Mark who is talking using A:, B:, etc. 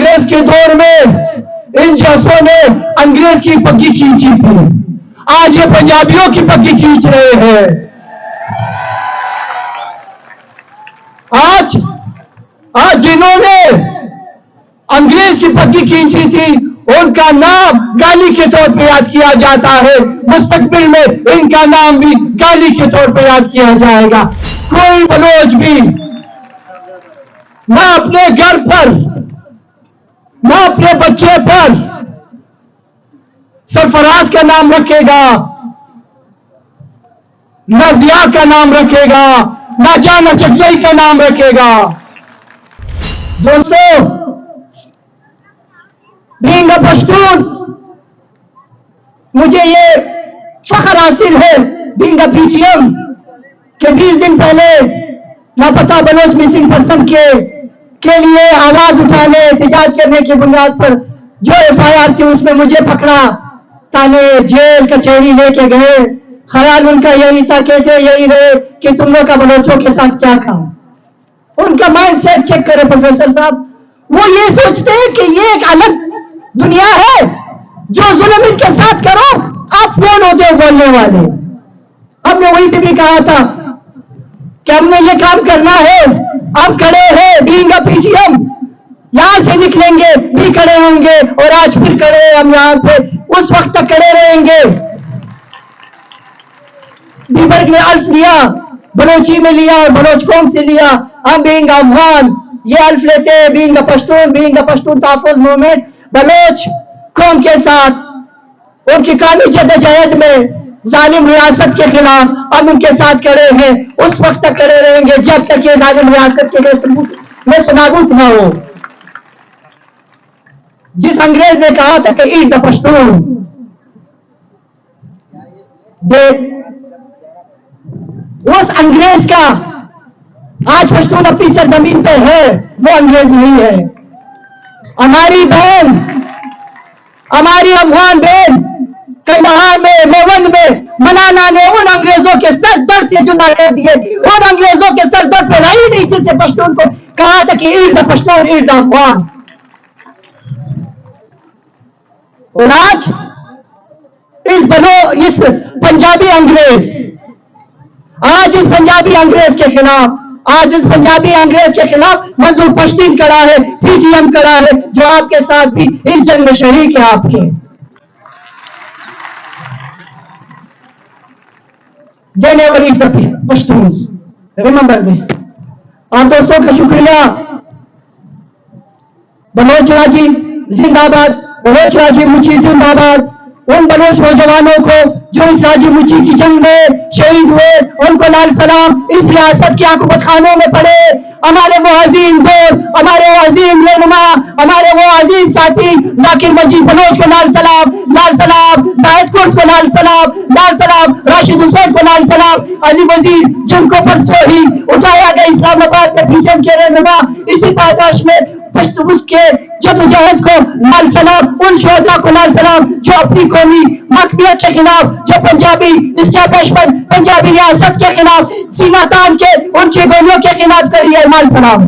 A: انگریز کے دور میں ان جیسوں نے انگریز کی پگی کھینچی تھی، آج یہ پنجابیوں کی پگی کھینچ رہے ہیں۔ آج جنہوں نے انگریز کی پگی کھینچی تھی ان کا نام گالی کے طور پہ یاد کیا جاتا ہے، مستقبل میں ان کا نام بھی گالی کے طور پہ یاد کیا جائے گا۔ کوئی بلوچ بھی نہ اپنے گھر پر نہ اپنے بچے پر سرفراز کا نام رکھے گا، نہ ضیاء کا نام رکھے گا، نہ جان اچکزئی کا نام رکھے گا۔ دوستو، بینگ اے پشتون، مجھے یہ فخر حاصل ہے بینگ اے پی ٹی ایم کہ 20 دن پہلے لاپتہ بلوچ مسنگ پرسن کے لیے آواز اٹھانے، احتجاج کرنے کی بنیاد پر جو ایف آئی آر تھی اس میں مجھے پکڑا، تانے جیل کچہری لے کے گئے۔ خیال ان کا یہی تھا، کہتے یہی رہے کہ تم لوگ کا بلوچوں کے ساتھ کیا کام۔ ان کا مائنڈ سیٹ چیک کرے پروفیسر صاحب، وہ یہ سوچتے ہیں کہ یہ ایک الگ دنیا ہے، جو ظلم ان کے ساتھ کرو آپ کون ہوتے ہو بولنے والے۔ ہم نے وہی پہ بھی کہا تھا کہ ہم نے یہ کام کرنا ہے، اب کھڑے ہیں بینگ اے پی ٹی ایم، یہاں سے نکلیں گے بھی کھڑے ہوں گے، اور آج پھر کھڑے ہم یہاں پہ، اس وقت تک کھڑے رہیں گے۔ بیبرگ نے الف لیا، بلوچی میں لیا اور بلوچ قوم سے لیا، ہم بینگ افغان یہ الف لیتے ہیں، بینگ اے پشتون تحفظ موومنٹ بلوچ قوم کے ساتھ ان کی قومی جدوجہد میں ظالم ریاست کے خلاف ہم ان کے ساتھ کھڑے ہیں، اس وقت تک کھڑے رہیں گے جب تک یہ ظالم ریاست کے نیست و نابود نہ ہو۔ جس انگریز نے کہا تھا کہ ایٹ دا پشتون، اس انگریز کا آج پشتون اپنی سرزمین پہ ہے، وہ انگریز نہیں ہے۔ ہماری بہن، ہماری افغان بہن کندہار میں، میوند میں منانا نے ان انگریزوں کے سر درد سے جو نعرے دیے، ان انگریزوں کے سر درد پہ لائی نہیں جس نے پشتون کو کہا تھا کہ at the Pashtun at the Afghan. اور آج اس پنجابی انگریز کے خلاف منظور پشتین کھڑا ہے، پی ٹی ایم کھڑا ہے، جو آپ کے ساتھ بھی اس جنگ میں شریک ہے آپ کے۔ They never eat the Pashtuns. Remember this. آپ دوستوں کا شکریہ۔ بلوچ راجی زندہ باد، بلوچ راجی مچھی زندہ باد۔ ان بلوچ نوجوانوں کو جو اس راجی مچھی کی جنگ میں شہید ہوئے ان کو لال سلام، اس ریاست کے حکومت خانوں میں پڑے ہمارے وہ عظیم دوست، ہمارے وہ عظیم رہنما، ہمارے وہ عظیم ساتھی ذاکر مجید بلوچ کو لال سلام، لال سلام زاہد کرد کو لال سلام، لال سلام راشد حسین کو لال سلام، علی وزیر جن کو پرسوں ہی اٹھایا گیا اسلام آباد میں پی ٹی ایم کے رہنما، اسی پاداش میں اس کے جدوجہد کو لال سلام، ان شہداء کو لال سلام جو اپنی قومی مقبولیت کے خلاف، جو پنجابی اسٹیبلشمنٹ، پنجابی ریاست کے خلاف سینہ تان کے ان کی گولیوں کے خلاف کری ہے، لال سلام۔